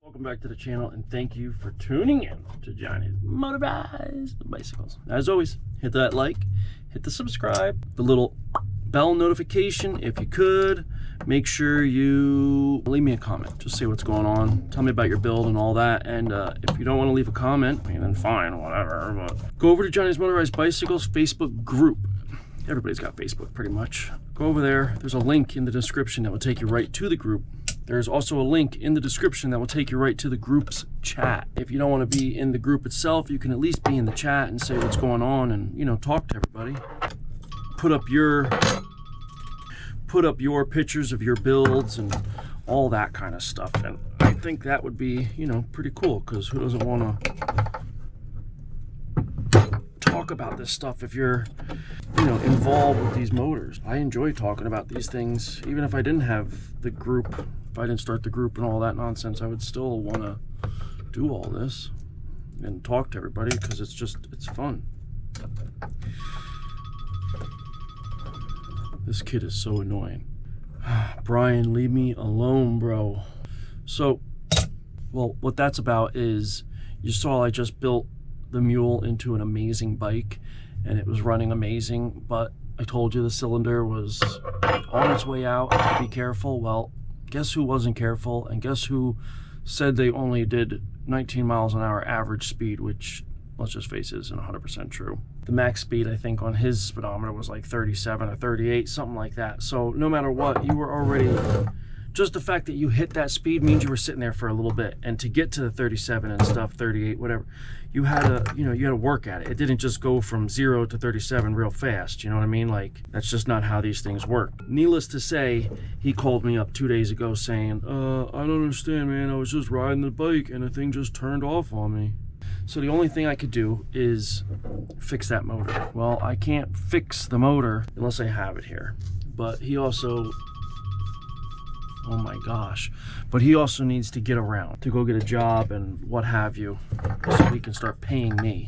Welcome back to the channel, and thank you for tuning in to Johnny's Motorized Bicycles. As always, hit that like, hit the subscribe, the little bell notification if you could. Make sure you leave me a comment. Just say what's going on. Tell me about your build and all that. And if you don't want to leave a comment, then fine, whatever. But go over to Johnny's Motorized Bicycles Facebook group. Everybody's got Facebook pretty much. Go over there. There's a link in the description that will take you right to the group. There's also a link in the description that will take you right to the group's chat. If you don't want to be in the group itself, you can at least be in the chat and say what's going on and, you know, talk to everybody. Put up your pictures of your builds and all that kind of stuff. And I think that would be, you know, pretty cool, because who doesn't want to talk about this stuff if you're, you know, involved with these motors. I enjoy talking about these things. Even if I didn't have the group, if I didn't start the group and all that nonsense, I would still want to do all this and talk to everybody, because it's fun. This kid is so annoying. Brian, leave me alone, bro. So, well, what that's about is, you saw I just built the mule into an amazing bike, and it was running amazing, but I told you the cylinder was on its way out. Be careful. Well, guess who wasn't careful, and guess who said they only did 19 miles an hour average speed, which, let's just face it, isn't 100% true. The max speed, I think, on his speedometer was like 37 or 38, something like that. So no matter what, you were already, just the fact that you hit that speed means you were sitting there for a little bit. And to get to the 37 and stuff, 38, whatever, you had to, you know, you had to work at it. It didn't just go from 0 to 37 real fast. You know what I mean? Like, that's just not how these things work. Needless to say, he called me up 2 days ago saying, I don't understand, man. I was just riding the bike and the thing just turned off on me. So the only thing I could do is fix that motor. Well, I can't fix the motor unless I have it here. But he also, oh my gosh, but he also needs to get around to go get a job and what have you, so he can start paying me.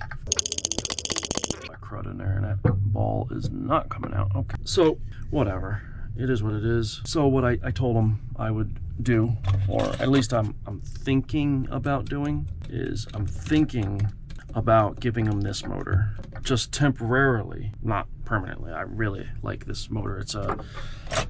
That crud in there, and that ball is not coming out. Okay, so whatever, it is what it is. So what I told him I would do, or at least I'm thinking about doing, is I'm thinking about giving him this motor, just temporarily, not permanently. I really like this motor. It's a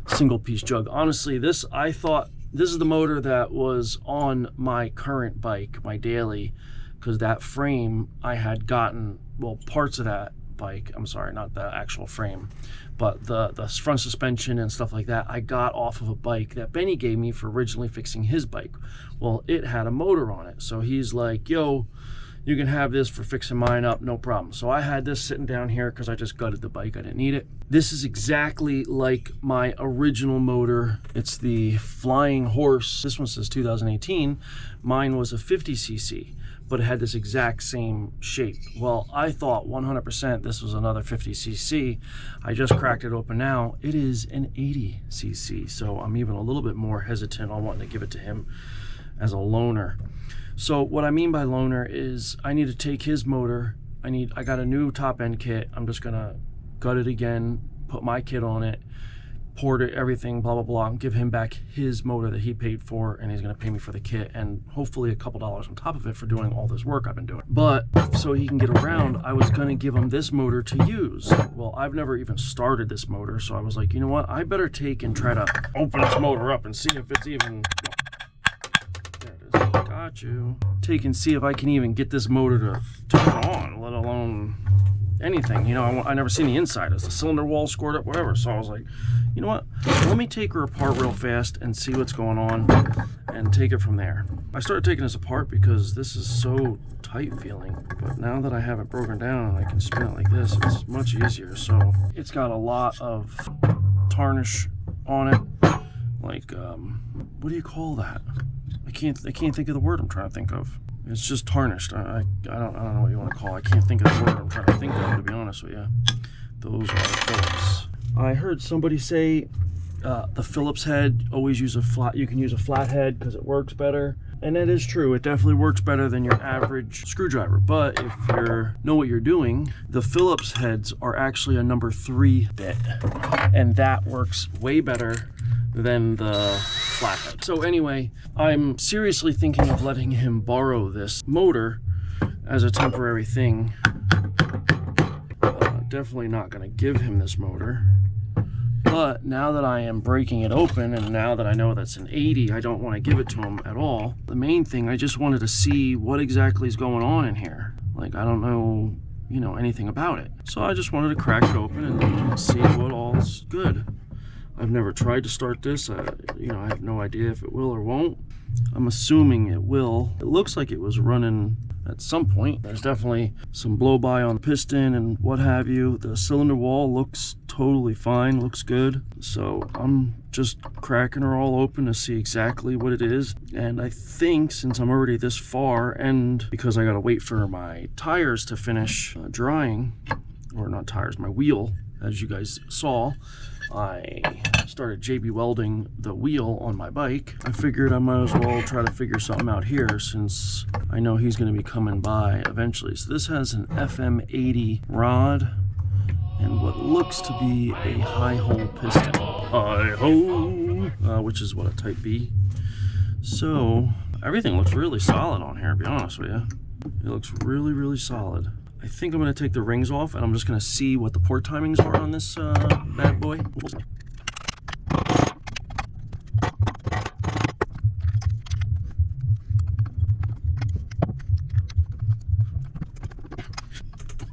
single piece JUG. Honestly, I thought this is the motor that was on my current bike, my daily, because that frame I had gotten, well, parts of that bike, I'm sorry, not the actual frame, but the front suspension and stuff like that, I got off of a bike that Benny gave me for originally fixing his bike. Well, it had a motor on it, so he's like, yo, you can have this for fixing mine up, no problem. So I had this sitting down here because I just gutted the bike, I didn't need it. This is exactly like my original motor. It's the Flying Horse. This one says 2018. Mine was a 50cc, but it had this exact same shape. Well, I thought 100% this was another 50cc. I just cracked it open now. It is an 80cc, so I'm even a little bit more hesitant on wanting to give it to him as a loaner. So what I mean by loaner is I need to take his motor. I got a new top end kit. I'm just gonna gut it again, put my kit on it, port it, everything, blah, blah, blah, and give him back his motor that he paid for, and he's gonna pay me for the kit and hopefully a couple dollars on top of it for doing all this work I've been doing. But so he can get around, I was gonna give him this motor to use. Well, I've never even started this motor, so I was like, you know what? I better take and try to open this motor up and see if it's even, there it is, got you. Take and see if I can even get this motor to turn on, let alone anything. You know, I never seen the inside. Is the cylinder wall scored up, whatever. So I was like, you know what, let me take her apart real fast and see what's going on and take it from there. I started taking this apart because this is so tight feeling, but now that I have it broken down and I can spin it like this, it's much easier. So it's got a lot of tarnish on it, like what do you call that? I can't think of the word I'm trying to think of. It's just tarnished. I don't know what you want to call it. I can't think of the word I'm trying to think of, to be honest with you. Those are Phillips. I heard somebody say the Phillips head, always use a flat, you can use a flat head because it works better. And that is true. It definitely works better than your average screwdriver. But if you know what you're doing, the Phillips heads are actually a number 3 bit. And that works way better than the flathead. So anyway, I'm seriously thinking of letting him borrow this motor as a temporary thing. Definitely not going to give him this motor. But now that I am breaking it open, and now that I know that's an 80, I don't want to give it to him at all. The main thing, I just wanted to see what exactly is going on in here. Like, I don't know, you know, anything about it. So I just wanted to crack it open and see what all's good. I've never tried to start this. You know, I have no idea if it will or won't. I'm assuming it will. It looks like it was running at some point. There's definitely some blow by on the piston and what have you. The cylinder wall looks totally fine, looks good. So I'm just cracking her all open to see exactly what it is. And I think since I'm already this far, and because I gotta wait for my tires to finish drying, or not tires, my wheel, as you guys saw, I started JB welding the wheel on my bike. I figured I might as well try to figure something out here since I know he's going to be coming by eventually. So this has an FM80 rod and what looks to be a high hole piston. High hole, which is what, a type B. So everything looks really solid on here, to be honest with you. It looks really, really solid. I think I'm going to take the rings off and I'm just going to see what the port timings are on this bad boy.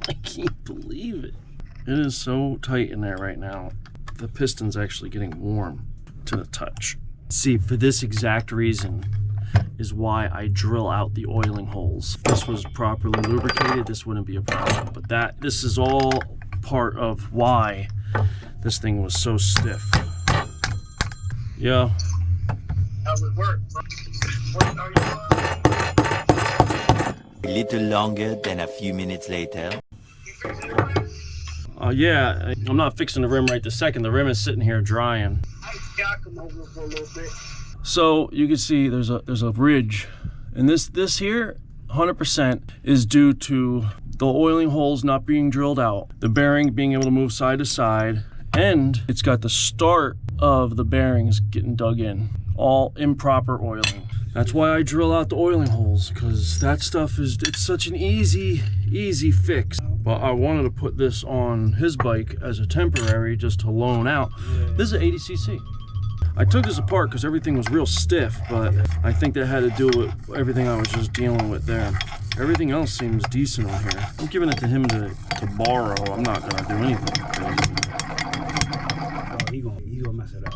I can't believe it. It is so tight in there right now. The piston's actually getting warm to the touch. See, for this exact reason is why I drill out the oiling holes. If this was properly lubricated, this wouldn't be a problem. But this is all part of why this thing was so stiff. Yeah. How's it work? A little longer than a few minutes later. Yeah, I'm not fixing the rim right this second. The rim is sitting here drying. I'll come over for a little bit. So you can see there's a ridge, and this here 100% is due to the oiling holes not being drilled out, the bearing being able to move side to side, and it's got the start of the bearings getting dug in, all improper oiling. That's why I drill out the oiling holes, because that stuff it's such an easy fix. But I wanted to put this on his bike as a temporary, just to loan out. This is an 80cc. I took this apart because everything was real stiff, but I think that had to do with everything I was just dealing with there. Everything else seems decent on here. I'm giving it to him to borrow. I'm not going to do anything crazy. Oh, he's gonna mess it up.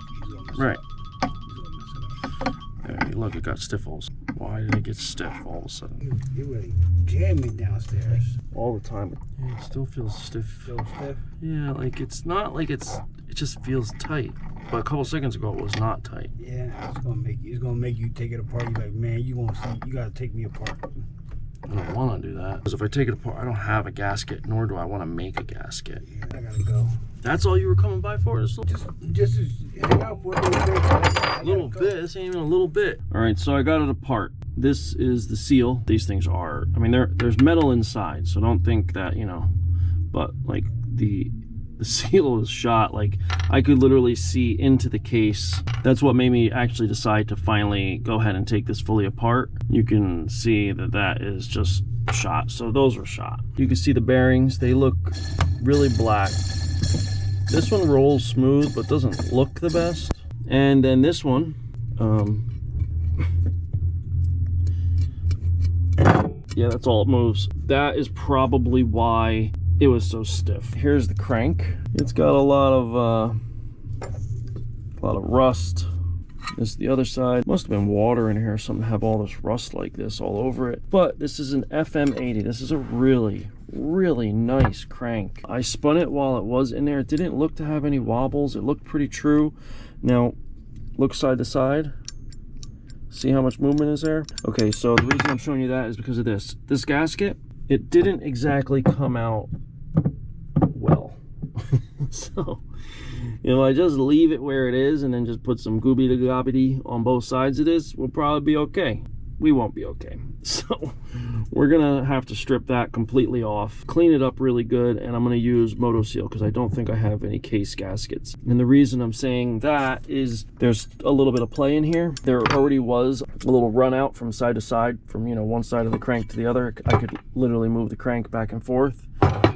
Right. He's gonna mess it up. Hey, look, it got stiff holes. Why did it get stiff all of a sudden? He really jammed me downstairs. All the time. Yeah, it still feels stiff. Still stiff? Yeah, like it's not like it just feels tight. But a couple seconds ago it was not tight. Yeah, it's gonna make you take it apart. You're like, man, you gotta take me apart. I don't want to do that. Because if I take it apart, I don't have a gasket, nor do I want to make a gasket. Yeah, I gotta go. That's all you were coming by for? Just hang out for a little bit. A little bit? This ain't even a little bit. All right, so I got it apart. This is the seal. These things are, I mean, there's metal inside, so don't think that, you know, but like the seal is shot. Like I could literally see into the case. That's what made me actually decide to finally go ahead and take this fully apart. You can see that is just shot. So those were shot. You can see the bearings. They look really black. This one rolls smooth, but doesn't look the best. And then this one, yeah, that's all it moves. That is probably why it was so stiff. Here's the crank. It's got a lot of rust. This is the other side. Must have been water in here or something to have all this rust like this all over it. But this is an FM80. This is a really nice crank. I spun it while it was in there. It didn't look to have any wobbles. It looked pretty true. Now, look side to side. See how much movement is there? Okay, so the reason I'm showing you that is because of this. This gasket, it didn't exactly come out well. So, you know, I just leave it where it is and then just put some goobity-gobbity on both sides of this, we'll probably be okay. we won't be okay. So we're gonna have to strip that completely off, clean it up really good, and I'm gonna use Motoseal because I don't think I have any case gaskets. And the reason I'm saying that is there's a little bit of play in here. There already was a little run out from side to side, from, you know, one side of the crank to the other. I could literally move the crank back and forth.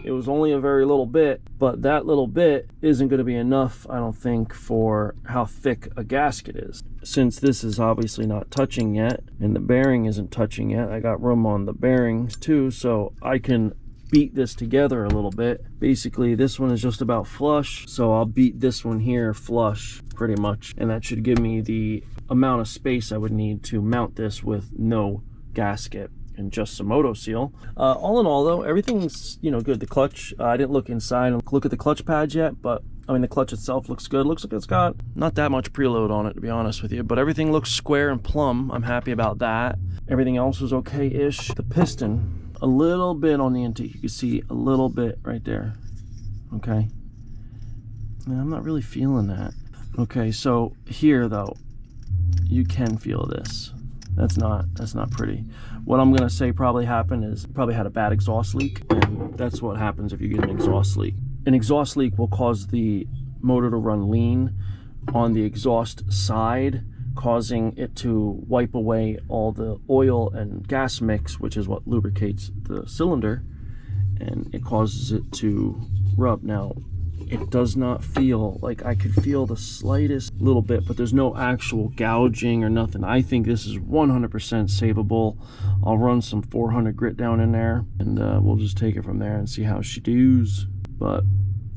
It was only a very little bit, but that little bit isn't going to be enough, I don't think, for how thick a gasket is. Since this is obviously not touching yet, and the bearing isn't touching yet, I got room on the bearings too, so I can beat this together a little bit. Basically, this one is just about flush, so I'll beat this one here flush, pretty much, and that should give me the amount of space I would need to mount this with no gasket and just some Motoseal. All in all though, everything's, you know, good. The clutch, I didn't look inside and look at the clutch pads yet, but I mean the clutch itself looks good. Looks like it's got not that much preload on it, to be honest with you, but everything looks square and plumb. I'm happy about that. Everything else was okay-ish. The piston, a little bit on the intake, you can see a little bit right there. Okay, and I'm not really feeling that. Okay, so here though, you can feel this. That's not pretty. What I'm gonna say probably happened is probably had a bad exhaust leak, and that's what happens if you get an exhaust leak. An exhaust leak will cause the motor to run lean on the exhaust side, causing it to wipe away all the oil and gas mix, which is what lubricates the cylinder, and it causes it to rub. Now, it does not feel like, I could feel the slightest little bit, but there's no actual gouging or nothing. I think this is 100% savable. I'll run some 400 grit down in there, and we'll just take it from there and see how she does. But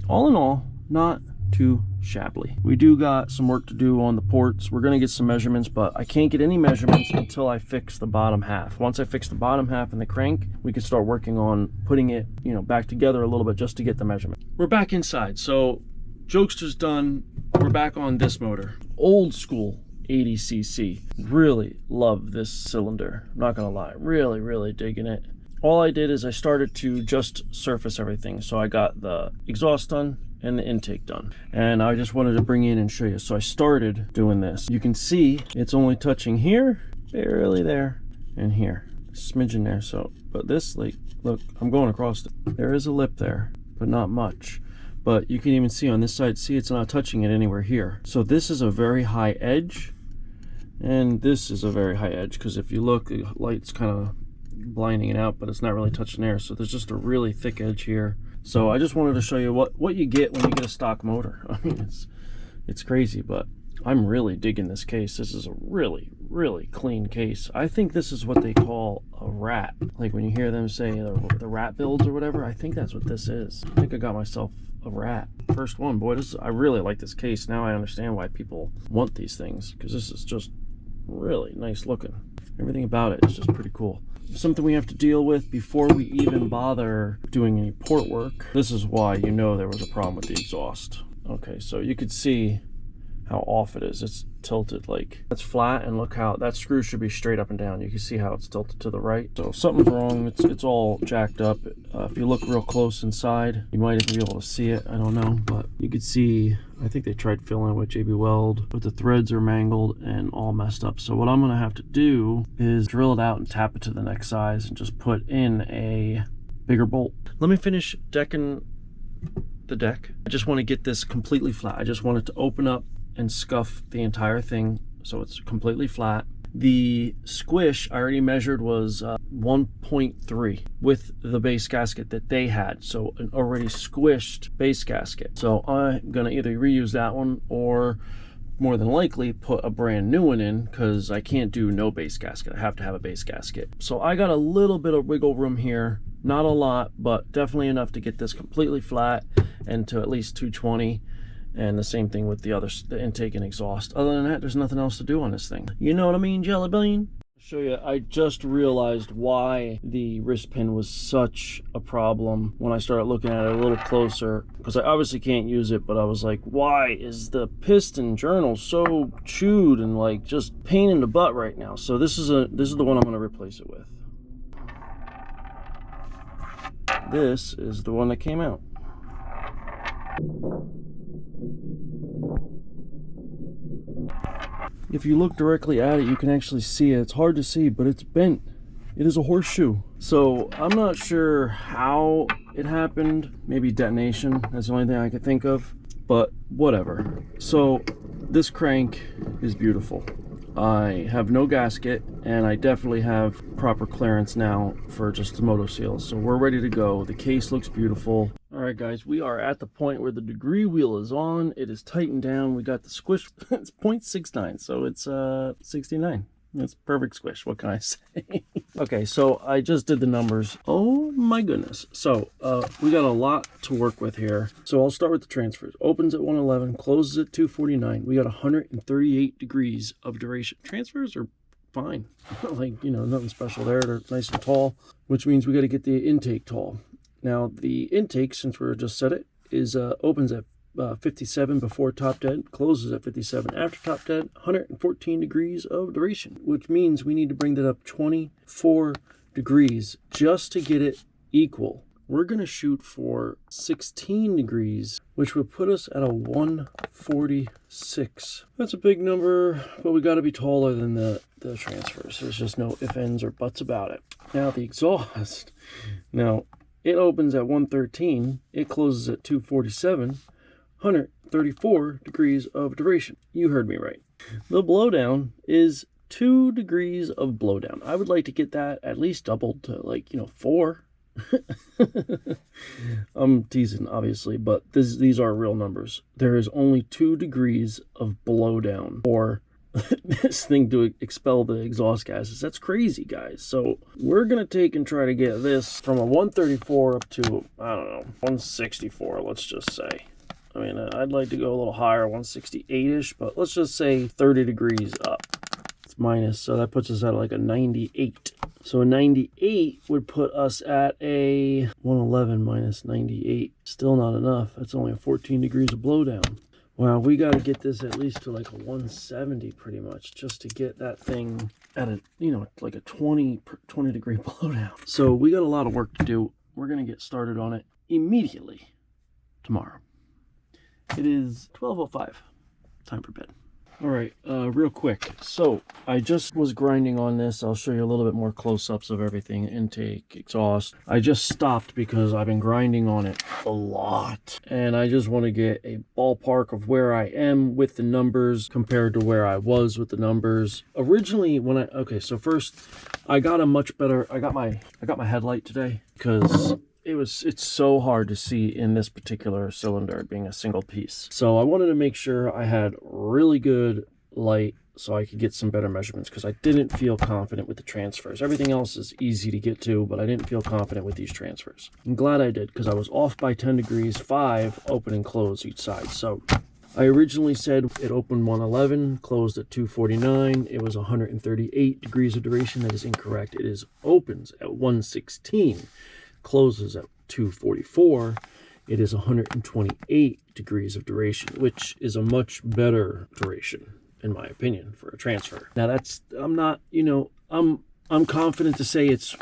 all in all, not too shabbily. We do got some work to do on the ports. We're gonna get some measurements, but I can't get any measurements until I fix the bottom half. Once I fix the bottom half and the crank, we can start working on putting it, you know, back together a little bit just to get the measurement. We're back inside, so Jokester's done. We're back on this motor, old school 80cc. Really love this cylinder, I'm not gonna lie. Really digging it. All I did is I started to just surface everything. So I got the exhaust done and the intake done, and I just wanted to bring in and show you. So I started doing this. You can see it's only touching here, barely there, and here, smidgen there. So, but this, like, look, I'm going across it. There is a lip there, but not much. But you can even see on this side, see, it's not touching it anywhere here. So this is a very high edge, and this is a very high edge, because if you look, the light's kind of blinding it out, but it's not really touching there. So there's just a really thick edge here. So I just wanted to show you what you get when you get a stock motor. I mean, it's crazy, but I'm really digging this case. This is a really clean case. I think this is what they call a rat. Like when you hear them say the rat builds or whatever, I think that's what this is. I think I got myself a rat. First one, boy, I really like this case. Now I understand why people want these things, because this is just really nice looking. Everything about it is just pretty cool. Something we have to deal with before we even bother doing any port work. This is why you know there was a problem with the exhaust. Okay, so you could see how off it is. It's tilted, like that's flat, and look how that screw should be straight up and down. You can see how it's tilted to the right. So if something's wrong, it's all jacked up. If you look real close inside, you might even be able to see it. I don't know, but you could see, I think they tried filling it with JB Weld, but the threads are mangled and all messed up. So what I'm gonna have to do is drill it out and tap it to the next size and just put in a bigger bolt. Let me finish decking the deck. I just want to get this completely flat. I just want it to open up and scuff the entire thing so it's completely flat. The squish I already measured was 1.3 with the base gasket that they had, so an already squished base gasket. So I'm gonna either reuse that one or more than likely put a brand new one in, because I can't do no base gasket. I have to have a base gasket. So I got a little bit of wiggle room here, not a lot, but definitely enough to get this completely flat and to at least 220. And the same thing with the intake and exhaust. Other than that, there's nothing else to do on this thing. You know what I mean, Jelly Bean? I'll show you, I just realized why the wrist pin was such a problem when I started looking at it a little closer, because I obviously can't use it, but I was like, why is the piston journal so chewed and like just pain in the butt right now? So this is the one I'm going to replace it with. This is the one that came out. If you look directly at it, you can actually see it. It's hard to see, but it's bent. It is a horseshoe. So I'm not sure how it happened. Maybe detonation. That's the only thing I could think of. But whatever. So this crank is beautiful. I have no gasket, and I definitely have proper clearance now for just the moto seals. So we're ready to go. The case looks beautiful. All right, guys, we are at the point where the degree wheel is on. It is tightened down. We got the squish. It's 0.69, so it's 69. It's perfect squish. What can I say? Okay, so I just did the numbers. Oh my goodness. So we got a lot to work with here. So I'll start with the transfers. Opens at 111, closes at 249. We got 138 degrees of duration. Transfers are fine. Like, you know, nothing special there. They're nice and tall, which means we got to get the intake tall. Now the intake, since we're just set it, is opens at 57 before top dead, closes at 57 after top dead, 114 degrees of duration, which means we need to bring that up 24 degrees just to get it equal. We're going to shoot for 16 degrees, which would put us at a 146. That's a big number, but we got to be taller than the transfers. There's just no ifs, ands, or buts about it. Now the exhaust. Now it opens at 113. It closes at 247. 134 degrees of duration. You heard me right. The blowdown is 2 degrees of blowdown. I would like to get that at least doubled to, like, 4. I'm teasing, obviously, but these are real numbers. There is only 2 degrees of blowdown for this thing to expel the exhaust gases. That's crazy, guys. So we're gonna take and try to get this from a 134 up to, I don't know, 164, let's just say. I mean, I'd like to go a little higher, 168-ish, but let's just say 30 degrees up. It's minus, so that puts us at like a 98. So a 98 would put us at a 111 minus 98. Still not enough. That's only a 14 degrees of blowdown. Wow, we got to get this at least to like a 170 pretty much, just to get that thing at a, like a 20 degree blowdown. So we got a lot of work to do. We're going to get started on it immediately tomorrow. It is 12:05. Time for bed. All right, real quick. So I just was grinding on this. I'll show you a little bit more close-ups of everything. Intake, exhaust. I just stopped because I've been grinding on it a lot. And I just want to get a ballpark of where I am with the numbers compared to where I was with the numbers. Originally, so first I got a much better, I got my headlight today because it's so hard to see in this particular cylinder being a single piece. So I wanted to make sure I had really good light so I could get some better measurements, because I didn't feel confident with the transfers. Everything else is easy to get to, but I didn't feel confident with these transfers. I'm glad I did, because I was off by 10 degrees, 5 open and close each side. So I originally said it opened 111, closed at 249. It was 138 degrees of duration. That is incorrect. It opens at 116. Closes at 244. It is 128 degrees of duration, which is a much better duration in my opinion for a transfer. Now I'm confident to say it's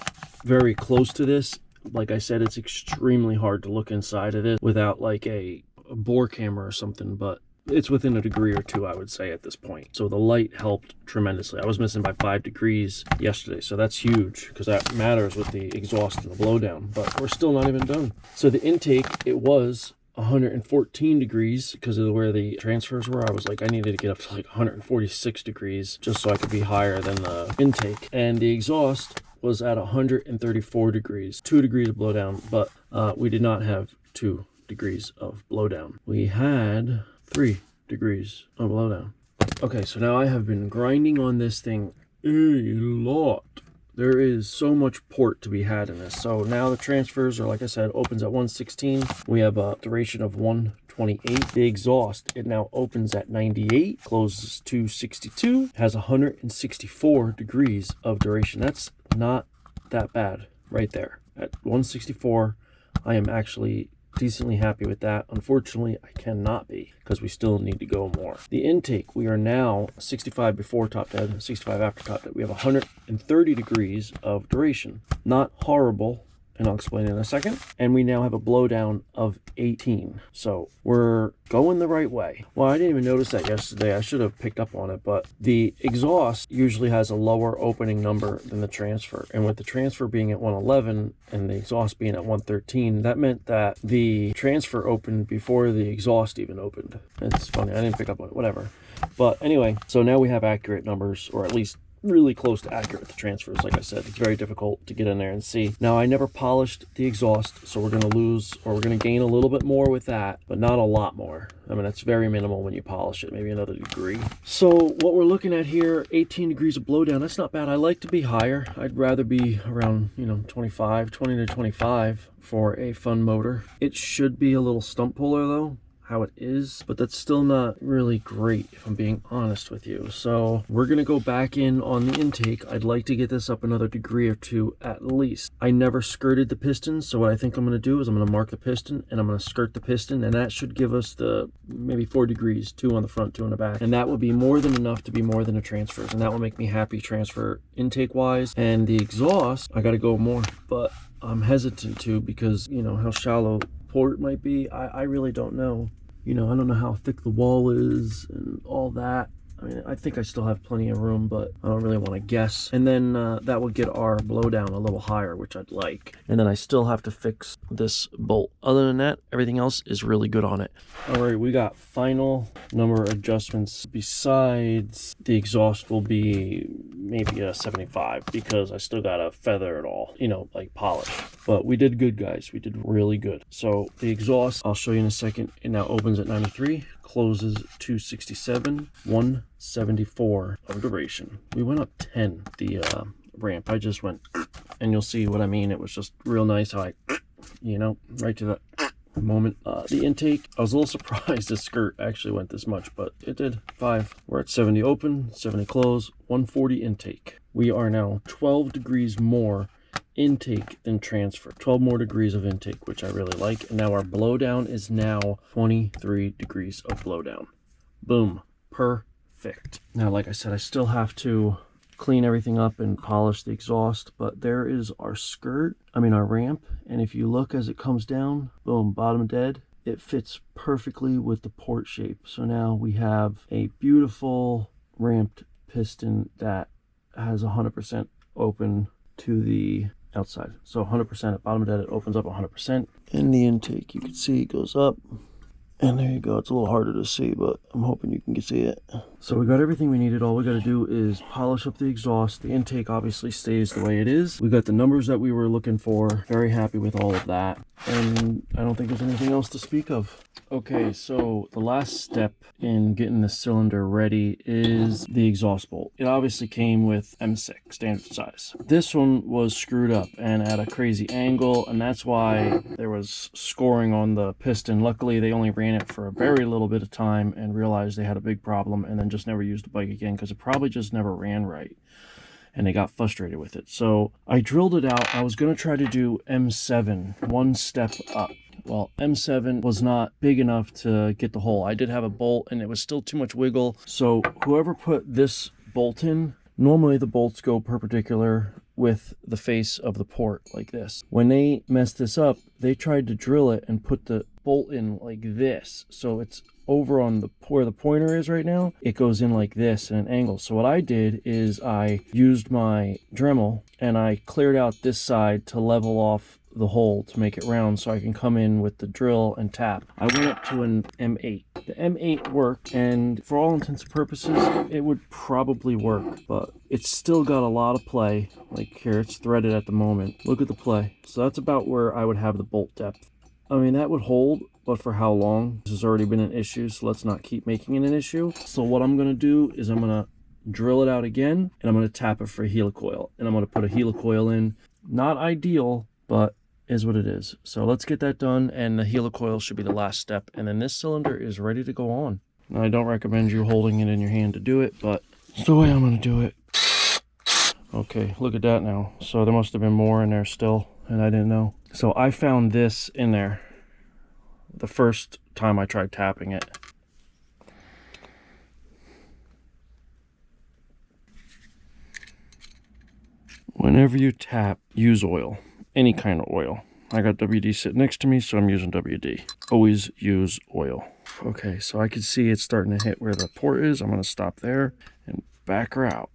very close to this. Like I said, it's extremely hard to look inside of it without like a bore camera or something, but it's within a degree or two, I would say, at this point. So the light helped tremendously. I was missing by 5 degrees yesterday, so that's huge because that matters with the exhaust and the blowdown, but we're still not even done. So the intake, it was 114 degrees because of where the transfers were. I was like, I needed to get up to like 146 degrees just so I could be higher than the intake. And the exhaust was at 134 degrees, 2 degrees of blowdown, but we did not have 2 degrees of blowdown. We had 3 degrees of blowdown. Okay, so now I have been grinding on this thing a lot. There is so much port to be had in this. So now the transfers are, like I said, opens at 116. We have a duration of 128. The exhaust, it now opens at 98, closes 262, has 164 degrees of duration. That's not that bad right there. At 164, I am actually decently happy with that. Unfortunately, I cannot be because we still need to go more. The intake, we are now 65 before top dead, 65 after top dead. We have 130 degrees of duration. Not horrible, and I'll explain in a second. And we now have a blowdown of 18. So we're going the right way. Well, I didn't even notice that yesterday. I should have picked up on it, but the exhaust usually has a lower opening number than the transfer. And with the transfer being at 111 and the exhaust being at 113, that meant that the transfer opened before the exhaust even opened. It's funny, I didn't pick up on it, whatever. But anyway, so now we have accurate numbers, or at least really close to accurate with the transfers. Like I said, it's very difficult to get in there and see. Now, I never polished the exhaust, so we're going to lose, or we're going to gain a little bit more with that, but not a lot more. I mean, that's very minimal when you polish it, maybe another degree. So what we're looking at here, 18 degrees of blowdown, that's not bad. I like to be higher. I'd rather be around, 20 to 25 for a fun motor. It should be a little stump puller though, how it is, but that's still not really great if I'm being honest with you. So we're gonna go back in on the intake. I'd like to get this up another degree or two at least. I never skirted the piston, so what I think I'm gonna do is I'm gonna mark the piston and I'm gonna skirt the piston, and that should give us the maybe 4 degrees, 2 on the front, 2 on the back, and that will be more than enough to be more than a transfer, and that will make me happy transfer intake wise. And the exhaust, I gotta go more, but I'm hesitant to, because how shallow port might be. I really don't know. I don't know how thick the wall is and all that. I mean, I think I still have plenty of room, but I don't really want to guess. And then that would get our blowdown a little higher, which I'd like. And then I still have to fix this bolt. Other than that, everything else is really good on it. All right, we got final number adjustments. Besides, the exhaust will be maybe a 75 because I still got to feather it all, like polish. But we did good, guys. We did really good. So the exhaust, I'll show you in a second. It now opens at 93, closes 267, 174 of duration. We went up 10, the ramp. I just went, and you'll see what I mean. It was just real nice how I, right to the moment. The intake, I was a little surprised the skirt actually went this much, but it did. 5. We're at 70 open, 70 close, 140 intake. We are now 12 degrees more intake than transfer. 12 more degrees of intake, which I really like. And now our blowdown is now 23 degrees of blowdown. Boom. Perfect. Now, like I said, I still have to clean everything up and polish the exhaust, but there is our our ramp. And if you look as it comes down, boom, bottom dead, it fits perfectly with the port shape. So now we have a beautiful ramped piston that has 100% open to the outside. So 100% at bottom dead, it opens up 100%. In the intake, you can see it goes up. And there you go. It's a little harder to see, but I'm hoping you can see it. So we got everything we needed. All we got to do is polish up the exhaust. The intake obviously stays the way it is. We got the numbers that we were looking for. Very happy with all of that. And I don't think there's anything else to speak of. Okay, so the last step in getting the cylinder ready is the exhaust bolt. It obviously came with M6 standard size. This one was screwed up and at a crazy angle, and that's why there was scoring on the piston. Luckily, they only ran it for a very little bit of time and realized they had a big problem, and then just never used the bike again because it probably just never ran right. And they got frustrated with it. So I drilled it out. I was going to try to do M7, one step up. Well, M7 was not big enough to get the hole. I did have a bolt and it was still too much wiggle. So whoever put this bolt in, normally the bolts go perpendicular with the face of the port like this. When they messed this up, they tried to drill it and put the bolt in like this. So it's over on the where the pointer is right now. It goes in like this at an angle. So what I did is I used my Dremel and I cleared out this side to level off the hole to make it round so I can come in with the drill and tap. I went up to an M8. The M8 worked, and for all intents and purposes, it would probably work, but it's still got a lot of play. Like here, it's threaded at the moment. Look at the play. So that's about where I would have the bolt depth. I mean, that would hold, but for how long? This has already been an issue, so let's not keep making it an issue. So what I'm gonna do is I'm gonna drill it out again, and I'm gonna tap it for a helicoil, and I'm gonna put a helicoil in. Not ideal, but is what it is. So let's get that done, and the helicoil should be the last step, and then this cylinder is ready to go on. Now, I don't recommend you holding it in your hand to do it, but it's the way I'm gonna do it. Okay, look at that now. So there must have been more in there still, and I didn't know. So I found this in there the first time I tried tapping it. Whenever you tap, use oil. any kind of oil. I got WD sitting next to me, so I'm using WD. Always use oil. Okay, so I can see it's starting to hit where the port is. I'm gonna stop there and back her out.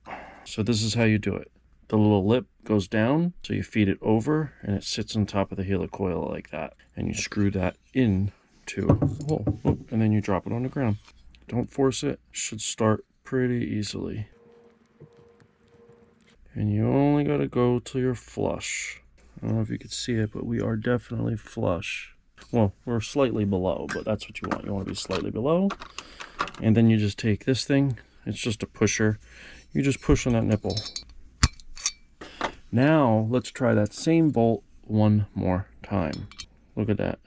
So this is how you do it. The little lip goes down, so you feed it over, and it sits on top of the helicoil like that. And you screw that in to the hole, and then you drop it on the ground. Don't force it. Should start pretty easily. And you only gotta go till you're flush. I don't know if you can see it, but we are definitely flush. Well, we're slightly below, but that's what you want. You want to be slightly below. And then you just take this thing. It's just a pusher. You just push on that nipple. Now, let's try that same bolt one more time. Look at that.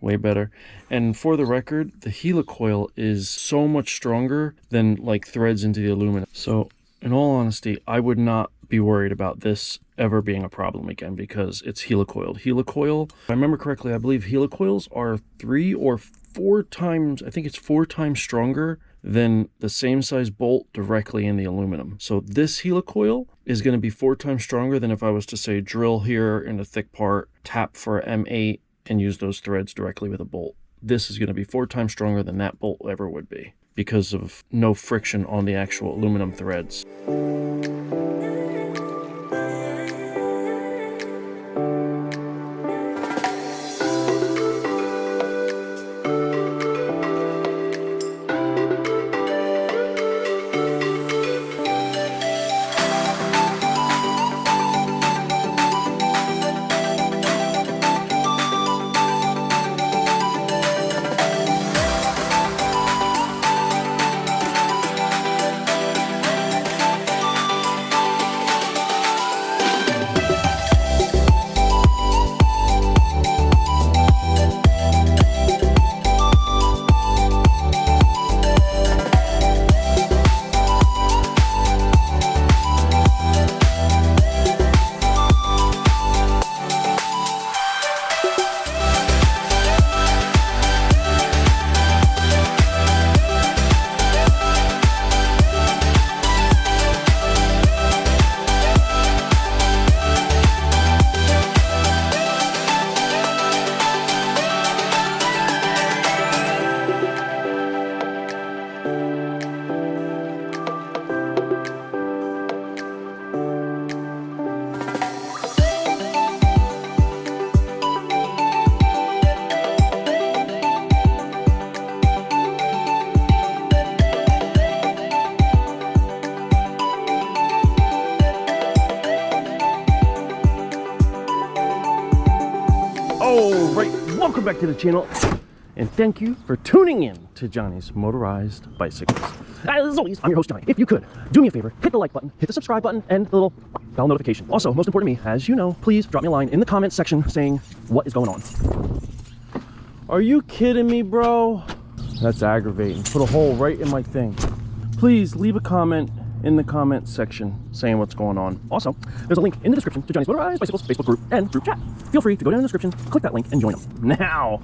Way better. And for the record, the helicoil is so much stronger than like threads into the aluminum. So in all honesty, I would not be worried about this ever being a problem again because it's helicoiled. Helicoil, if I remember correctly, I believe helicoils are 3 or 4 times, I think it's 4 times stronger than the same size bolt directly in the aluminum. So this helicoil is going to be 4 times stronger than if I was to say drill here in a thick part, tap for an M8, and use those threads directly with a bolt. This is going to be 4 times stronger than that bolt ever would be because of no friction on the actual aluminum threads. Alright, welcome back to the channel, and thank you for tuning in to Johnny's Motorized Bicycles. As always, I'm your host, Johnny. If you could, do me a favor, hit the like button, hit the subscribe button, and the little bell notification. Also, most important to me, as you know, please drop me a line in the comments section saying what is going on. Are you kidding me, bro? That's aggravating. Put a hole right in my thing. Please leave a comment in the comment section saying what's going on. Also, there's a link in the description to Johnny's Motorized Bicycles Facebook group and group chat. Feel free to go down in the description, click that link, and join them. Now,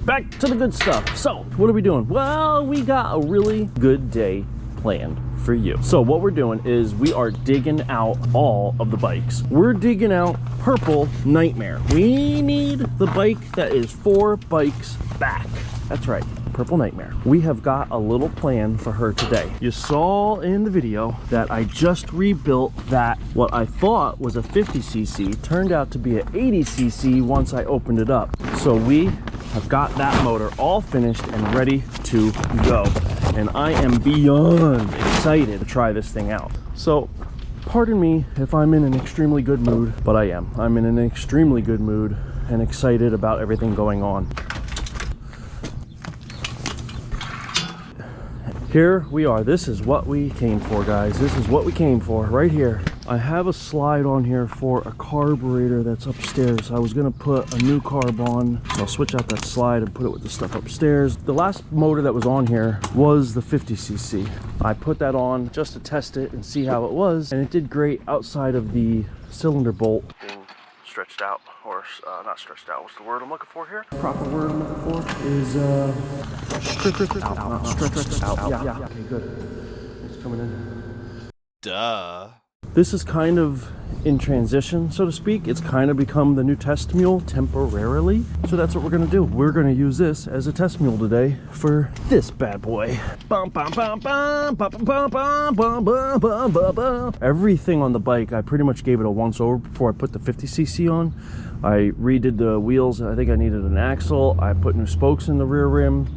back to the good stuff. So, what are we doing? Well, we got a really good day planned for you. So what we're doing is we are digging out all of the bikes. We're digging out Purple Nightmare. We need the bike that is 4 bikes back. That's right, Purple Nightmare. We have got a little plan for her today. You saw in the video that I just rebuilt that what I thought was a 50cc turned out to be an 80cc once I opened it up. So we have got that motor all finished and ready to go. And I am beyond excited to try this thing out. So pardon me if I'm in an extremely good mood, but I am. I'm in an extremely good mood and excited about everything going on. Here we are. This is what we came for, guys. This is what we came for right here. I have a slide on here for a carburetor that's upstairs. I was gonna put a new carb on. I'll switch out that slide and put it with the stuff upstairs. The last motor that was on here was the 50cc. I put that on just to test it and see how it was, and it did great outside of the cylinder bolt being stretched out, or not stretched out. What's the word I'm looking for here? The proper word I'm looking for is stretched out. Yeah. Okay, good. It's coming in. Duh. This is kind of in transition, so to speak. It's kind of become the new test mule temporarily. So that's what we're gonna do. We're gonna use this as a test mule today for this bad boy. Everything on the bike, I pretty much gave it a once over before I put the 50cc on. I redid the wheels. I think I needed an axle. I put new spokes in the rear rim.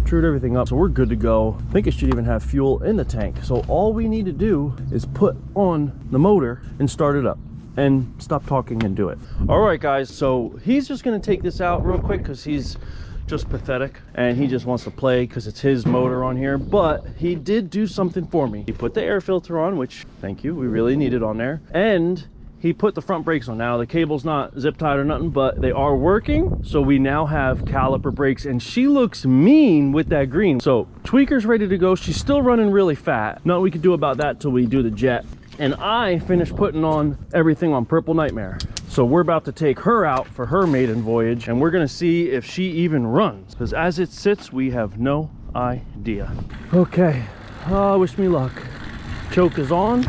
Trued everything up, so we're good to go. I think it should even have fuel in the tank. So all we need to do is put on the motor and start it up, and stop talking and do it. All right, guys, so he's just gonna take this out real quick because he's just pathetic and he just wants to play because it's his motor on here. But he did do something for me. He put the air filter on, which, thank you, we really need it on there, and he put the front brakes on. Now the cable's not zip tied or nothing, but they are working. So we now have caliper brakes, and she looks mean with that green. So tweaker's ready to go. She's still running really fat. Nothing we can do about that till we do the jet. And I finished putting on everything on Purple Nightmare. So we're about to take her out for her maiden voyage, and we're gonna see if she even runs. Because as it sits, we have no idea. Okay, wish me luck. Choke is on.